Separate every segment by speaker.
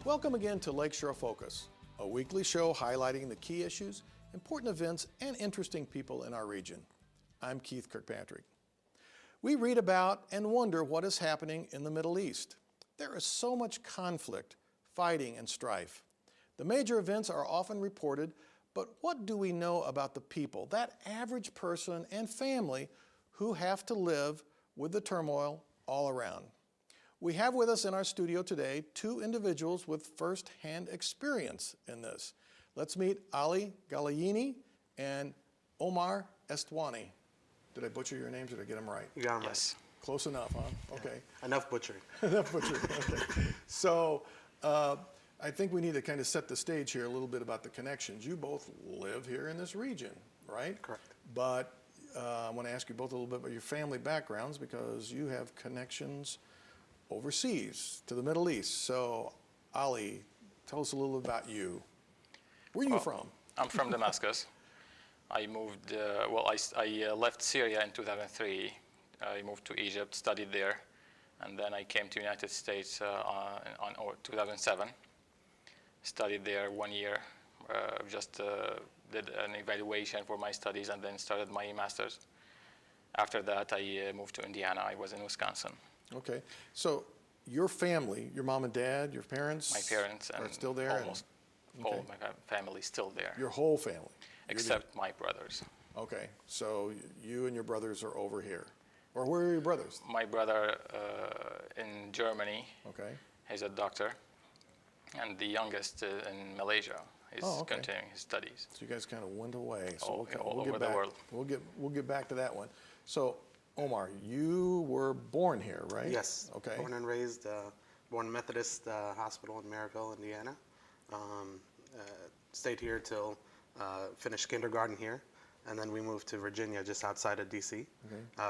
Speaker 1: Welcome again to Lakeshore Focus, a weekly show highlighting the key issues, important events, and interesting people in our region. I'm Keith Kirkpatrick. We read about and wonder what is happening in the Middle East. There is so much conflict, fighting, and strife. The major events are often reported, but what do we know about the people, that average person and family who have to live with the turmoil all around? We have with us in our studio today two individuals with first-hand experience in this. Let's meet Ali Ghalayini and Omar Estwani. Did I butcher your names or did I get them right?
Speaker 2: You got them
Speaker 3: Yes.
Speaker 1: Close enough, huh? Okay.
Speaker 2: right. Enough butchering.
Speaker 1: Enough butchering. Okay. So I think we need to kind of set the stage here a little bit about the connections. You both live here in this region, right?
Speaker 2: Correct.
Speaker 1: But I want to ask you both a little bit about your family backgrounds because you have connections overseas to the Middle East. So, Ali, tell us a little about you. Where are you from?
Speaker 3: I'm from Damascus. I moved, I left Syria in 2003. I moved to Egypt, studied there, and then I came to United States on 2007. Studied there 1 year, did an evaluation for my studies and then started my master's. After that, I moved to Indiana. I was in Wisconsin.
Speaker 1: Okay. So your family, your mom and dad, your parents?
Speaker 3: My parents
Speaker 1: are
Speaker 3: and
Speaker 1: still there?
Speaker 3: almost all of my family is still there.
Speaker 1: Your whole family?
Speaker 3: Except my brothers.
Speaker 1: Okay. So you and your brothers are over here. Or where are your brothers?
Speaker 3: My brother in Germany.
Speaker 1: Okay.
Speaker 3: He's a doctor. And the youngest in Malaysia is continuing his studies.
Speaker 1: So you guys kind of went away. So
Speaker 3: all over the world.
Speaker 1: We'll get back to that one. So Omar, you were born here, right?
Speaker 2: Yes.
Speaker 1: Okay.
Speaker 2: Born and raised, born Methodist Hospital in Maryville, Indiana. Stayed here till finished kindergarten here, and then we moved to Virginia, just outside of D.C.,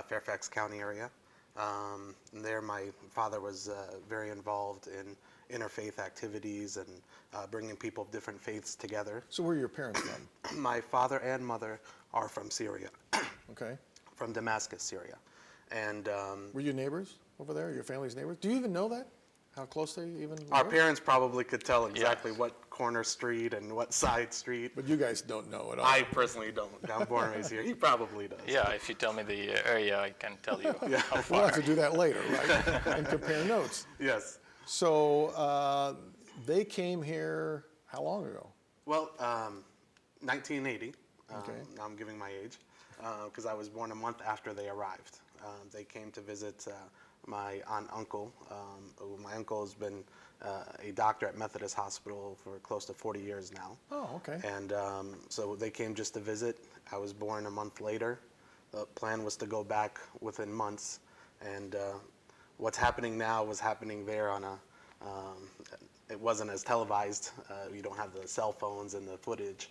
Speaker 2: Fairfax County area. And there, my father was very involved in interfaith activities and bringing people of different faiths together.
Speaker 1: So where are your parents from?
Speaker 2: My father and mother are from Syria.
Speaker 1: Okay.
Speaker 2: From Damascus, Syria. And
Speaker 1: were you neighbors over there? Your family's neighbors? Do you even know that? How close they even
Speaker 2: our
Speaker 1: live?
Speaker 2: parents probably could tell exactly what corner street and what side street.
Speaker 1: But you guys don't know at all.
Speaker 2: I personally don't. I'm born and raised here. He probably does.
Speaker 3: Yeah, if you tell me the area, I can tell you how far.
Speaker 1: We'll have to do that later, right? And compare notes.
Speaker 2: Yes.
Speaker 1: So they came here how long ago?
Speaker 2: Well, 1980.
Speaker 1: Okay.
Speaker 2: Now I'm giving my age because I was born a month after they arrived. They came to visit my aunt uncle. My uncle has been a doctor at Methodist Hospital for close to 40 years now.
Speaker 1: Oh, okay.
Speaker 2: And so they came just to visit. I was born a month later. The plan was to go back within months. And what's happening now was happening there on a, it wasn't as televised. You don't have the cell phones and the footage.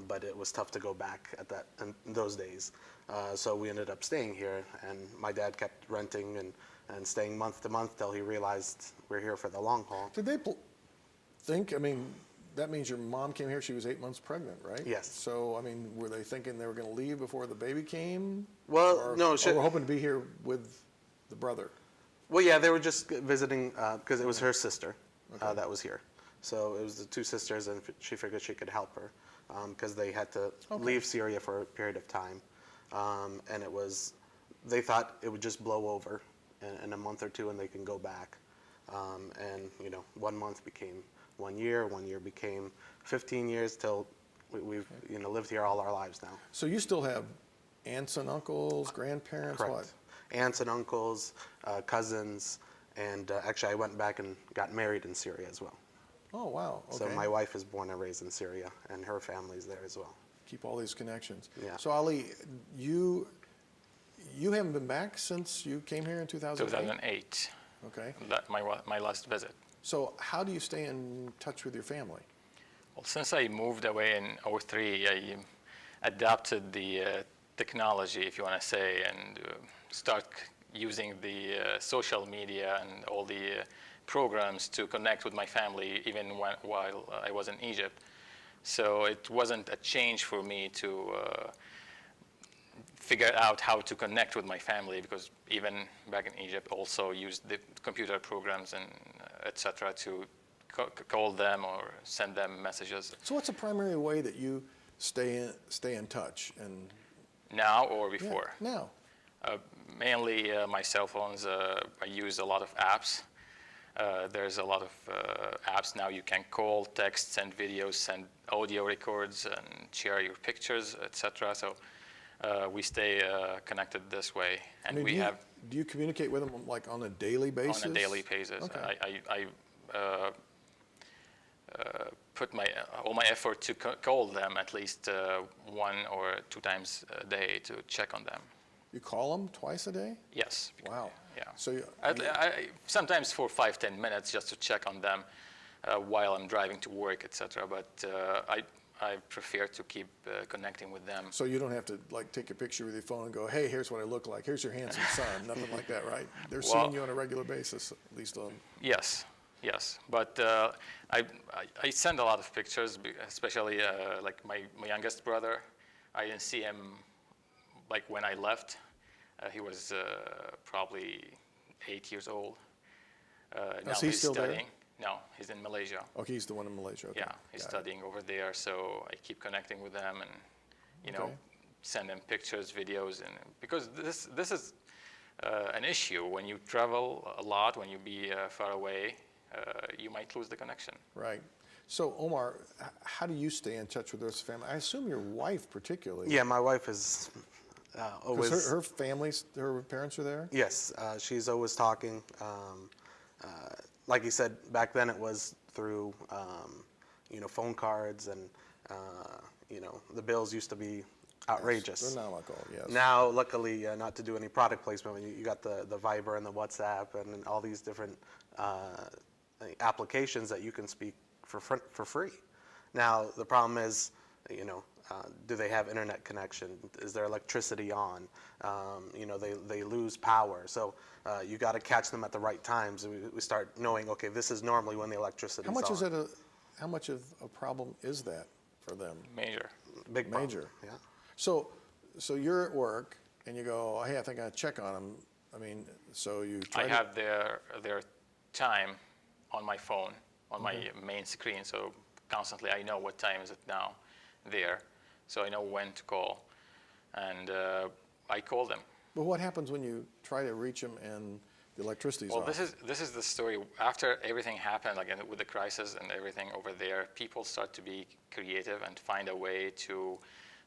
Speaker 2: But it was tough to go back in those days. So we ended up staying here, and my dad kept renting and staying month to month till he realized we're here for the long haul.
Speaker 1: Did they think, I mean, that means your mom came here, she was 8 months pregnant, right?
Speaker 2: Yes.
Speaker 1: So, I mean, were they thinking they were going to leave before the baby came?
Speaker 2: Well, no.
Speaker 1: Or were hoping to be here with the brother?
Speaker 2: Well, yeah, they were just visiting because it was her sister that was here. So it was the two sisters, and she figured she could help her because they had to leave Syria for a period of time. And they thought it would just blow over in a month or two and they can go back. And, 1 month became 1 year, 1 year became 15 years till we've lived here all our lives now.
Speaker 1: So you still have aunts and uncles, grandparents,
Speaker 2: Correct.
Speaker 1: what?
Speaker 2: Aunts and uncles, cousins, and actually I went back and got married in Syria as well.
Speaker 1: Oh, wow. Okay.
Speaker 2: So my wife is born and raised in Syria, and her family's there as well.
Speaker 1: Keep all these connections.
Speaker 2: Yeah.
Speaker 1: So Ali, you haven't been back since you came here in 2008?
Speaker 3: 2008.
Speaker 1: Okay.
Speaker 3: My last visit.
Speaker 1: So how do you stay in touch with your family?
Speaker 3: Well, since I moved away in 2003, I adapted the technology, if you want to say, and start using the social media and all the programs to connect with my family, even while I was in Egypt. So it wasn't a change for me to figure out how to connect with my family, because even back in Egypt, also used the computer programs and etc. to call them or send them messages.
Speaker 1: So what's the primary way that you stay in touch? And
Speaker 3: Now or
Speaker 1: yeah,
Speaker 3: before?
Speaker 1: now.
Speaker 3: Mainly my cell phones. I use a lot of apps. There's a lot of apps now. You can call, text, send videos, send audio records, and share your pictures, etc. So we stay connected this way. And
Speaker 1: I mean,
Speaker 3: we
Speaker 1: do you communicate with them like on a daily basis?
Speaker 3: on a daily basis.
Speaker 1: Okay.
Speaker 3: I put all my effort to call them at least 1 or 2 times a day to check on them.
Speaker 1: You call them twice a day?
Speaker 3: Yes.
Speaker 1: Wow.
Speaker 3: Yeah.
Speaker 1: So
Speaker 3: Sometimes for 5-10 minutes just to check on them while I'm driving to work, etc. But I prefer to keep connecting with them.
Speaker 1: so you don't have to like take a picture with your phone and go, hey, here's what I look like. Here's your handsome son. Nothing like that, right? They're
Speaker 3: Well,
Speaker 1: seeing you on a regular basis, at least on.
Speaker 3: Yes. But I send a lot of pictures, especially like my youngest brother. I didn't see him like when I left. He was probably 8 years old. Now
Speaker 1: Is he
Speaker 3: he's
Speaker 1: still there?
Speaker 3: studying. No, he's in Malaysia.
Speaker 1: Okay, he's the one in Malaysia. Okay.
Speaker 3: Yeah, he's
Speaker 1: Got it.
Speaker 3: studying over there. So I keep connecting with them and,
Speaker 1: Okay.
Speaker 3: send them pictures, videos, and because this is an issue when you travel a lot, when you be far away, you might lose the connection.
Speaker 1: Right. So Omar, how do you stay in touch with the rest of the family? I assume your wife particularly.
Speaker 2: Yeah, my wife is always.
Speaker 1: Because her family's, her parents are there?
Speaker 2: Yes, she's always talking. Like you said, back then it was through, phone cards, and the bills used to be outrageous.
Speaker 1: Astronomical, yes.
Speaker 2: Now, luckily, not to do any product placement, you got the Viber and the WhatsApp and all these different applications that you can speak for free. Now, the problem is, do they have internet connection? Is their electricity on? They lose power. So you got to catch them at the right times. We start knowing, okay, this is normally when the electricity
Speaker 1: How much
Speaker 2: on.
Speaker 1: is it? How much of a problem is that for them?
Speaker 3: Major.
Speaker 2: Big problem.
Speaker 1: Major.
Speaker 2: Yeah.
Speaker 1: So you're at work and you go, hey, I think I check on them. I mean, so you try
Speaker 3: I
Speaker 1: to.
Speaker 3: have their time on my phone, on my main screen. So constantly I know what time is it now there. So I know when to call. And I call them.
Speaker 1: But what happens when you try to reach them and the electricity's
Speaker 3: Well,
Speaker 1: off?
Speaker 3: this is the story. After everything happened, like with the crisis and everything over there, people start to be creative and find a way to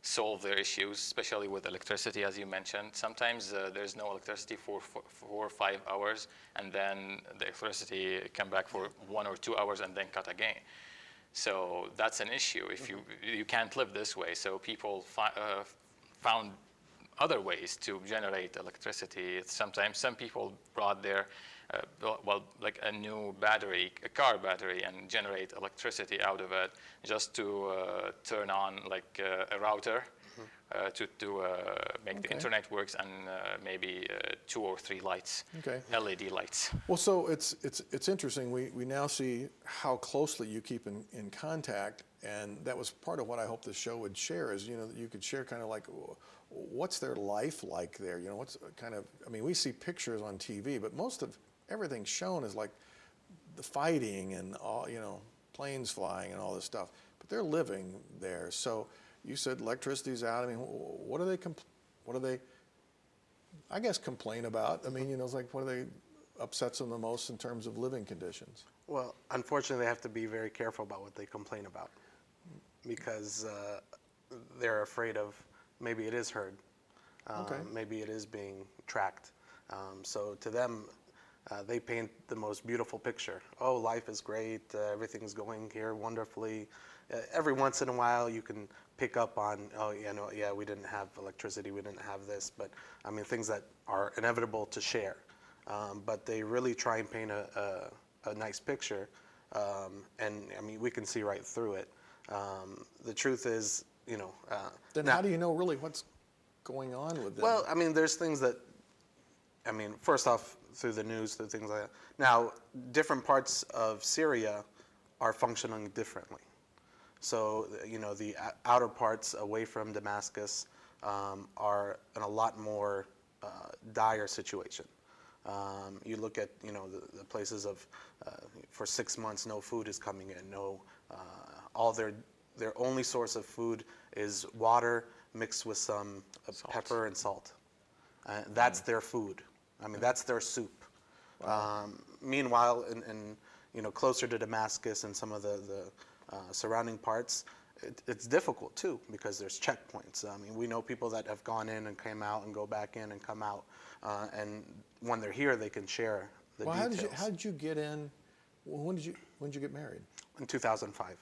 Speaker 3: solve their issues, especially with electricity, as you mentioned. Sometimes there's no electricity for 4 or 5 hours, and then the electricity come back for 1 or 2 hours and then cut again. So that's an issue. If you can't live this way, so people found other ways to generate electricity. Sometimes some people brought their, like a new battery, a car battery, and generate electricity out of it just to turn on like a router to make the internet works, and maybe 2 or 3 lights,
Speaker 1: Okay.
Speaker 3: LED lights.
Speaker 1: Well, so it's interesting. We now see how closely you keep in contact, and that was part of what I hope this show would share is, that you could share kind of like what's their life like there. What's kind of, I mean, we see pictures on TV, but most of everything shown is like the fighting and all, planes flying and all this stuff, but they're living there. So you said electricity's out. I mean, what do they, I guess, complain about? I mean, it's like, what do they upsets them the most in terms of living conditions?
Speaker 2: Well, unfortunately, they have to be very careful about what they complain about, because they're afraid of maybe it is heard,
Speaker 1: Okay.
Speaker 2: maybe it is being tracked. So to them, they paint the most beautiful picture. Oh, life is great, everything's going here wonderfully. Every once in a while, you can pick up on, we didn't have electricity, we didn't have this, but I mean, things that are inevitable to share. But they really try and paint a nice picture, and I mean, we can see right through it. The truth is,
Speaker 1: Then how do you know really what's going on with them?
Speaker 2: well, I mean, there's things that, first off, through the news, through things like that. Now, different parts of Syria are functioning differently. So, the outer parts away from Damascus are in a lot more dire situation. You look at, the places of, for 6 months, no food is coming in. No, all their only source of food is water mixed with some pepper and salt. That's their food. I mean, that's their soup. Meanwhile, closer to Damascus and some of the surrounding parts, it's difficult too, because there's checkpoints. I mean, we know people that have gone in and came out and go back in and come out, and when they're here, they can share the details.
Speaker 1: How did you get in? When did you get married?
Speaker 2: In 2005.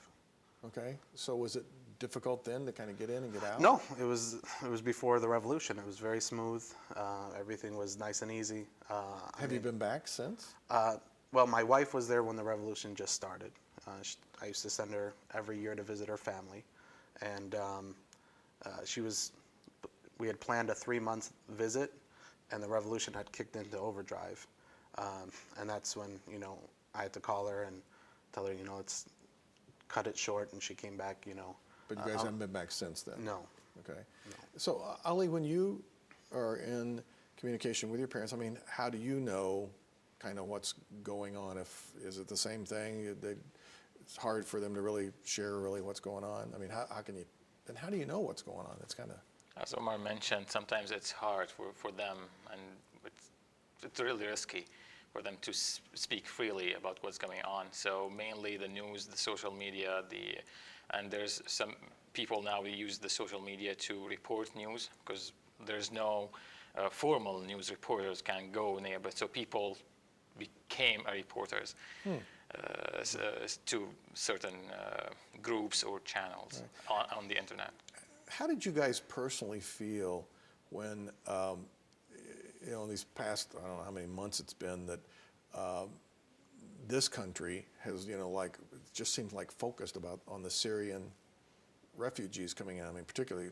Speaker 1: Okay, so was it difficult then to kind of get in and get out?
Speaker 2: No, it was before the revolution. It was very smooth. Everything was nice and easy.
Speaker 1: Have you been back since?
Speaker 2: Well, my wife was there when the revolution just started. I used to send her every year to visit her family, and we had planned a 3-month visit, and the revolution had kicked into overdrive, and that's when I had to call her and tell her let's cut it short, and she came back.
Speaker 1: But you guys haven't been back since then?
Speaker 2: No.
Speaker 1: Okay. No. So Ali, when you are in communication with your parents, I mean, how do you know kind of what's going on? Is it the same thing? It's hard for them to really share what's going on. I mean, how do you know what's going on? It's kind of,
Speaker 3: as Omar mentioned, sometimes it's hard for them, and it's really risky for them to speak freely about what's going on. So mainly the news, the social media, and there's some people now who use the social media to report news, because there's no formal news reporters can go near, but so people became reporters to certain groups or channels on the internet.
Speaker 1: How did you guys personally feel when, in these past, I don't know how many months it's been, that this country has, it just seems like focused on the Syrian refugees coming in. I mean, particularly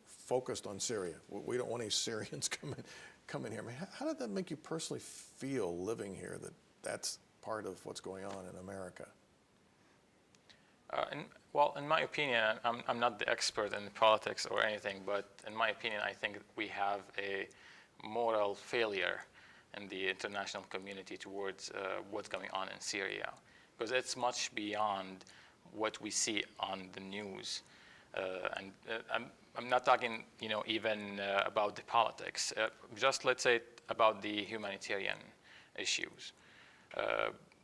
Speaker 1: focused on Syria. We don't want any Syrians coming here. I mean, how did that make you personally feel living here, that's part of what's going on in America?
Speaker 3: In my opinion, I'm not the expert in politics or anything, but in my opinion, I think we have a moral failure in the international community towards what's going on in Syria, because it's much beyond what we see on the news. I'm not talking, even about the politics. Just let's say about the humanitarian issues.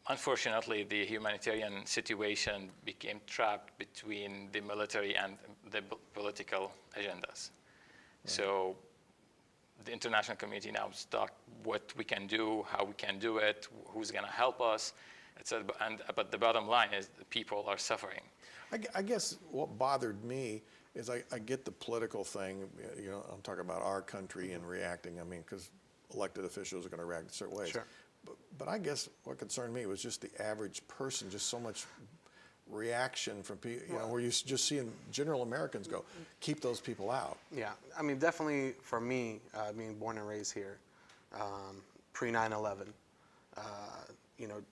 Speaker 3: Unfortunately, the humanitarian situation became trapped between the military and the political agendas. Right. So the international community now is stuck what we can do, how we can do it, who's going to help us, etc. But the bottom line is the people are suffering.
Speaker 1: I guess what bothered me is I get the political thing. I'm talking about our country and reacting. I mean, because elected officials are going to react in certain ways.
Speaker 2: Sure.
Speaker 1: But I guess what concerned me was just the average person, just so much reaction from people, where you just seeing general Americans go, keep those people out.
Speaker 2: Yeah, I mean, definitely for me, being born and raised here, pre 9/11,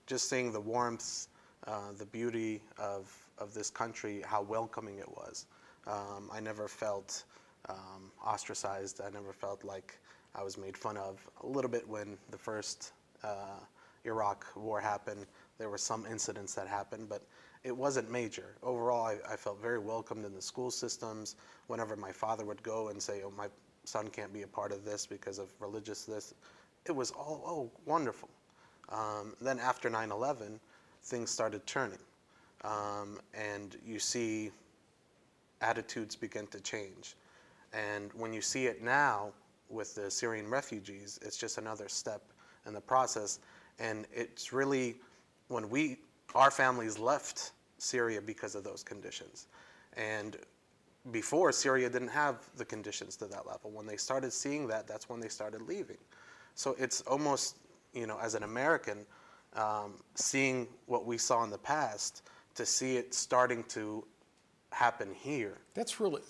Speaker 2: just seeing the warmth, the beauty of this country, how welcoming it was. I never felt ostracized. I never felt like I was made fun of. A little bit when the first Iraq war happened, there were some incidents that happened, but it wasn't major. Overall, I felt very welcomed in the school systems. Whenever my father would go and say, oh, my son can't be a part of this because of religious this, it was all wonderful. Then after 9/11, things started turning. And you see attitudes begin to change. And when you see it now with the Syrian refugees, it's just another step in the process. And it's really when our families left Syria because of those conditions. And before, Syria didn't have the conditions to that level. When they started seeing that, that's when they started leaving. So it's almost, as an American, seeing what we saw in the past, to see it starting to happen here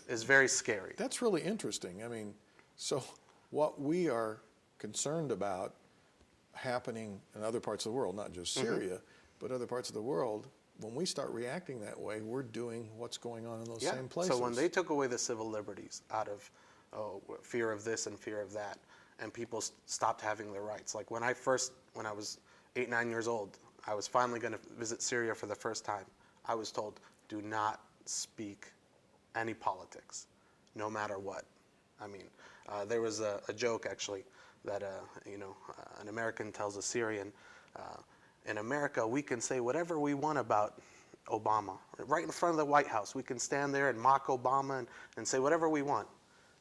Speaker 2: is very scary.
Speaker 1: That's really interesting. I mean, so what we are concerned about happening in other parts of the world, not just Syria, but other parts of the world, when we start reacting that way, we're doing what's going on in those same places.
Speaker 2: So when they took away the civil liberties out of fear of this and fear of that, and people stopped having their rights. Like when I was 8, 9 years old, I was finally going to visit Syria for the first time. I was told, do not speak any politics, no matter what. I mean, there was a joke actually that an American tells a Syrian, in America we can say whatever we want about Obama. Right in front of the White House, we can stand there and mock Obama and say whatever we want.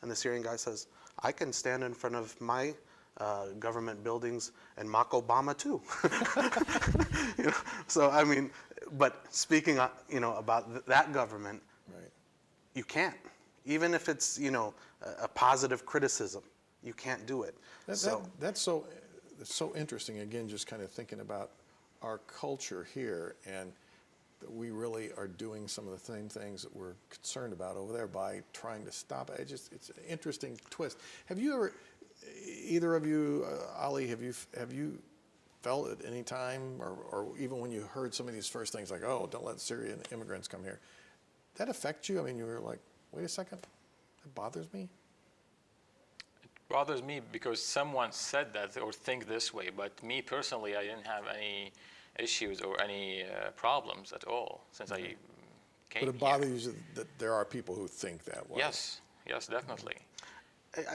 Speaker 2: And the Syrian guy says, I can stand in front of my government buildings and mock Obama too. So I mean, but speaking about that government,
Speaker 1: Right.
Speaker 2: you can't. Even if it's a positive criticism, you can't do it.
Speaker 1: That's so interesting. Again, just kind of thinking about our culture here, and that we really are doing some of the same things that we're concerned about over there by trying to stop it. It's an interesting twist. Have you ever, either of you, Ali, have you felt at any time, or even when you heard some of these first things like, oh, don't let Syrian immigrants come here, that affect you? I mean, you were like, wait a second, that bothers me?
Speaker 3: Bothers me because someone said that or think this way, but me personally, I didn't have any issues or any problems at all since I came
Speaker 1: But it bothers you that there are people who think that way.
Speaker 3: Yes, definitely.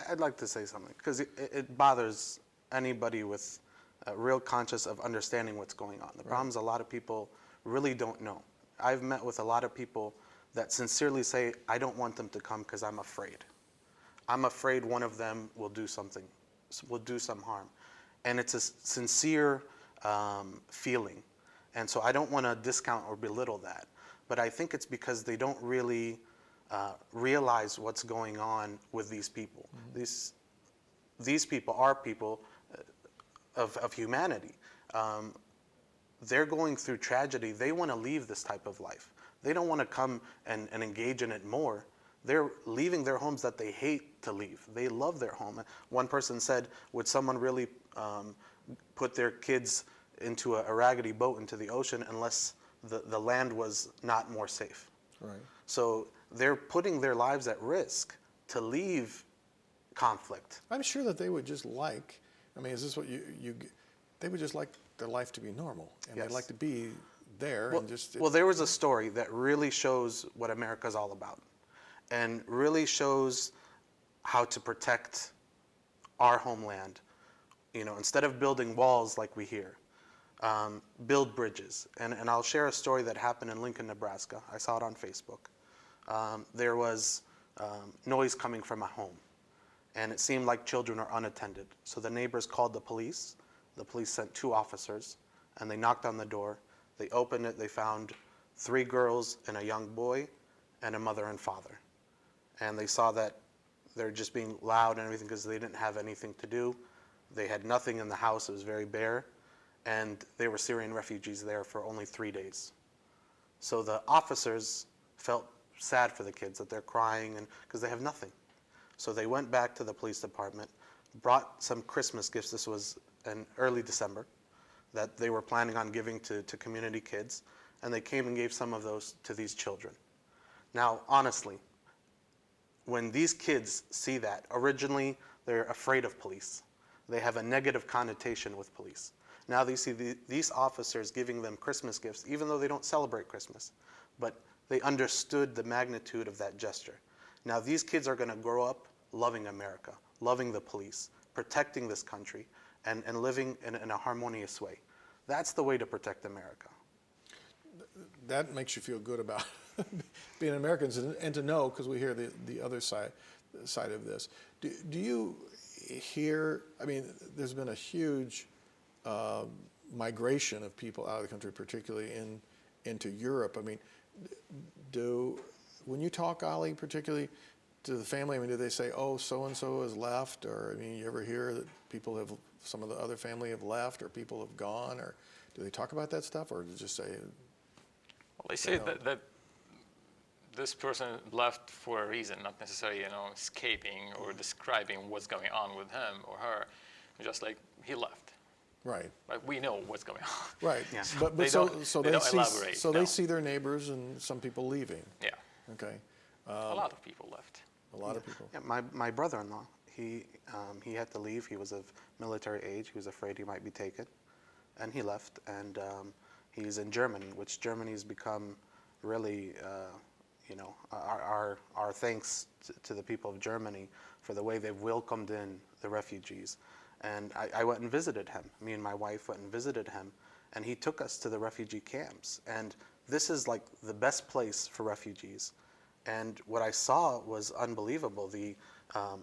Speaker 2: I'd like to say something, because it bothers anybody with a real conscious of understanding what's going on. The problem is a lot of people really don't know. I've met with a lot of people that sincerely say, I don't want them to come because I'm afraid. I'm afraid one of them will do something, will do some harm. And it's a sincere feeling. And so I don't want to discount or belittle that. But I think it's because they don't really realize what's going on with these people. Mm-hmm. These people are people of humanity. They're going through tragedy. They want to leave this type of life. They don't want to come and engage in it more. They're leaving their homes that they hate to leave. They love their home. One person said, would someone really put their kids into a raggedy boat into the ocean unless the land was not more safe?
Speaker 1: Right.
Speaker 2: So they're putting their lives at risk to leave conflict.
Speaker 1: I'm sure that they would just like, I mean, is this what they would just like their life to be normal, and
Speaker 2: Yes.
Speaker 1: they'd like to be there
Speaker 2: Well,
Speaker 1: and just.
Speaker 2: well, there was a story that really shows what America's all about, and really shows how to protect our homeland. Instead of building walls like we hear, build bridges. And I'll share a story that happened in Lincoln, Nebraska. I saw it on Facebook. There was noise coming from a home, and it seemed like children are unattended. So the neighbors called the police. The police sent 2 officers, and they knocked on the door. They opened it. They found 3 girls and a young boy and a mother and father. And they saw that they're just being loud and everything because they didn't have anything to do. They had nothing in the house. It was very bare. And they were Syrian refugees there for only 3 days. So the officers felt sad for the kids, that they're crying and because they have nothing. So they went back to the police department, brought some Christmas gifts. This was in early December, that they were planning on giving to community kids. And they came and gave some of those to these children. Now, honestly, when these kids see that, originally they're afraid of police. They have a negative connotation with police. Now they see these officers giving them Christmas gifts, even though they don't celebrate Christmas. But they understood the magnitude of that gesture. Now these kids are going to grow up loving America, loving the police, protecting this country, and living in a harmonious way. That's the way to protect America.
Speaker 1: That makes you feel good about being Americans, and to know, because we hear the other side of this. Do you hear, I mean, there's been a huge migration of people out of the country, particularly into Europe. I mean, when you talk, Ali, particularly to the family, I mean, do they say, oh, so-and-so has left? Or, I mean, you ever hear that some of the other family have left, or people have gone? Or do they talk about that stuff, or do they just say?
Speaker 3: Well, they say that this person left for a reason, not necessarily, escaping or describing what's going on with him or her. Just like he left.
Speaker 1: Right.
Speaker 3: Like we know what's going on.
Speaker 1: Right.
Speaker 2: Yeah.
Speaker 1: But
Speaker 3: They don't elaborate.
Speaker 1: So
Speaker 3: No.
Speaker 1: they see their neighbors and some people leaving.
Speaker 3: Yeah.
Speaker 1: Okay.
Speaker 3: A lot of people left.
Speaker 1: A lot of people.
Speaker 2: Yeah, my brother-in-law, he had to leave. He was of military age. He was afraid he might be taken, and he left. And he's in Germany, which Germany has become really, our thanks to the people of Germany for the way they've welcomed in the refugees. And I went and visited him. Me and my wife went and visited him, and he took us to the refugee camps. And this is like the best place for refugees. And what I saw was unbelievable. The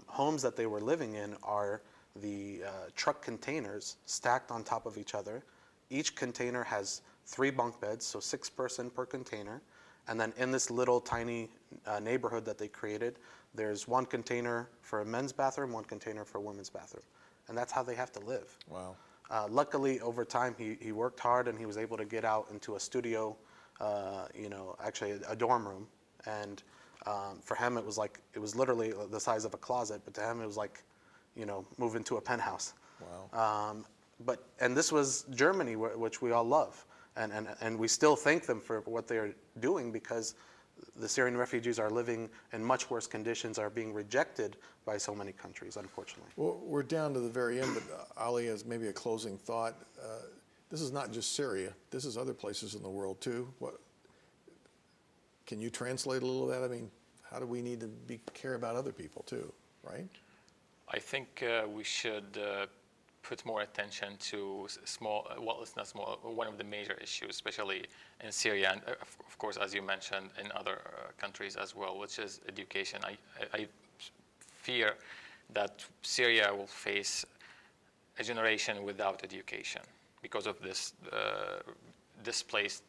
Speaker 2: homes that they were living in are the truck containers stacked on top of each other. Each container has 3 bunk beds, so 6 person per container. And then in this little tiny neighborhood that they created, there's 1 container for a men's bathroom, 1 container for a women's bathroom. And that's how they have to live.
Speaker 1: Wow.
Speaker 2: Luckily, over time, he worked hard and he was able to get out into a studio, actually a dorm room. And for him, it was literally the size of a closet, but to him, it was like, move into a penthouse.
Speaker 1: Wow.
Speaker 2: And this was Germany, which we all love. And we still thank them for what they're doing, because the Syrian refugees are living in much worse conditions, are being rejected by so many countries, unfortunately.
Speaker 1: Well, we're down to the very end, but Ali has maybe a closing thought. This is not just Syria. This is other places in the world too. Can you translate a little of that? I mean, how do we need to care about other people too, right?
Speaker 3: I think we should put more attention to it's not small, one of the major issues, especially in Syria, and of course, as you mentioned, in other countries as well, which is education. I fear that Syria will face a generation without education because of this displaced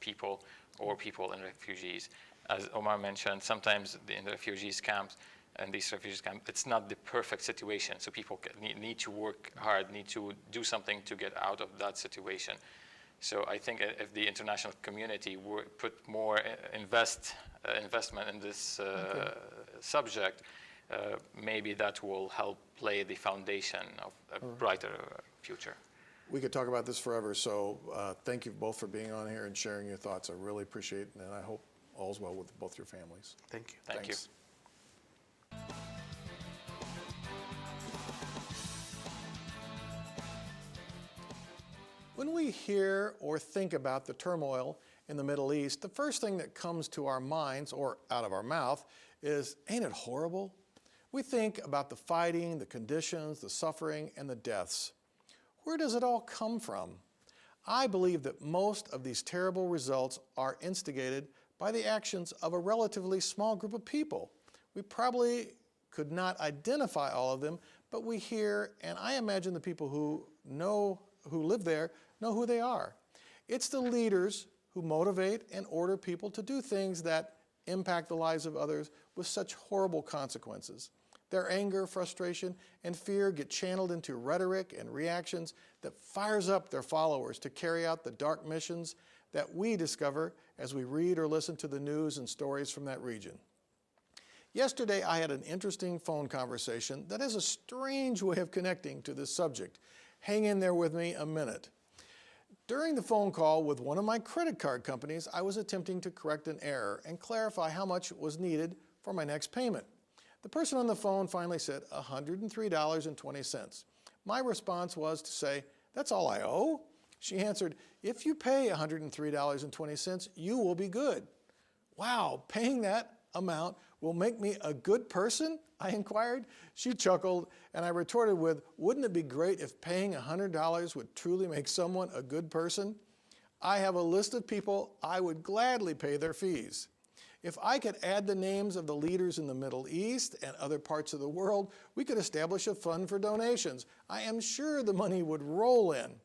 Speaker 3: people or people in refugees. As Omar mentioned, sometimes in the refugees camps, and these refugees camps, it's not the perfect situation. So people need to work hard, need to do something to get out of that situation. So I think if the international community would put more investment in this subject, maybe that will help lay the foundation of a brighter future.
Speaker 1: We could talk about this forever, so thank you both for being on here and sharing your thoughts. I really appreciate it, and I hope all's well with both your families.
Speaker 2: Thank you.
Speaker 3: Thank you.
Speaker 1: When we hear or think about the turmoil in the Middle East, the first thing that comes to our minds or out of our mouth is, ain't it horrible? We think about the fighting, the conditions, the suffering, and the deaths. Where does it all come from? I believe that most of these terrible results are instigated by the actions of a relatively small group of people. We probably could not identify all of them, but we hear, and I imagine the people who live there know who they are. It's the leaders who motivate and order people to do things that impact the lives of others with such horrible consequences. Their anger, frustration, and fear get channeled into rhetoric and reactions that fires up their followers to carry out the dark missions that we discover as we read or listen to the news and stories from that region. Yesterday, I had an interesting phone conversation that has a strange way of connecting to this subject. Hang in there with me a minute. During the phone call with one of my credit card companies, I was attempting to correct an error and clarify how much was needed for my next payment. The person on the phone finally said $103.20. My response was to say, "That's all I owe?" She answered, "If you pay $103.20, you will be good." "Wow, paying that amount will make me a good person?" I inquired. She chuckled, and I retorted with, "Wouldn't it be great if paying $100 would truly make someone a good person?" I have a list of people I would gladly pay their fees. If I could add the names of the leaders in the Middle East and other parts of the world, we could establish a fund for donations. I am sure the money would roll in.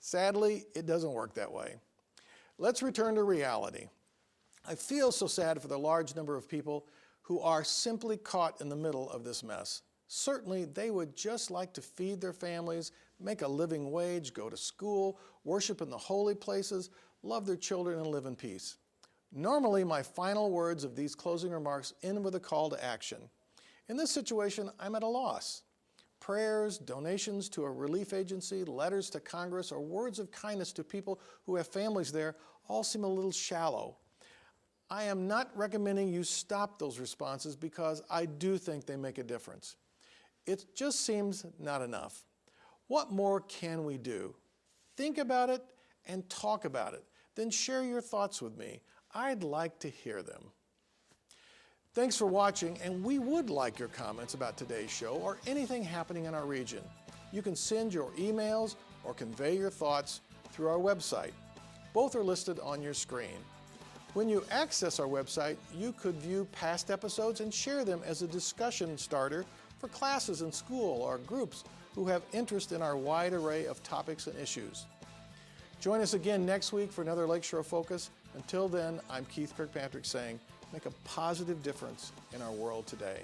Speaker 1: Sadly, it doesn't work that way. Let's return to reality. I feel so sad for the large number of people who are simply caught in the middle of this mess. Certainly, they would just like to feed their families, make a living wage, go to school, worship in the holy places, love their children, and live in peace. Normally, my final words of these closing remarks end with a call to action. In this situation, I'm at a loss. Prayers, donations to a relief agency, letters to Congress, or words of kindness to people who have families there all seem a little shallow. I am not recommending you stop those responses because I do think they make a difference. It just seems not enough. What more can we do? Think about it and talk about it. Then share your thoughts with me. I'd like to hear them. Thanks for watching, and we would like your comments about today's show or anything happening in our region. You can send your emails or convey your thoughts through our website. Both are listed on your screen. When you access our website, you could view past episodes and share them as a discussion starter for classes in school or groups who have interest in our wide array of topics and issues. Join us again next week for another Lakeshore Focus. Until then, I'm Keith Kirkpatrick saying, make a positive difference in our world today.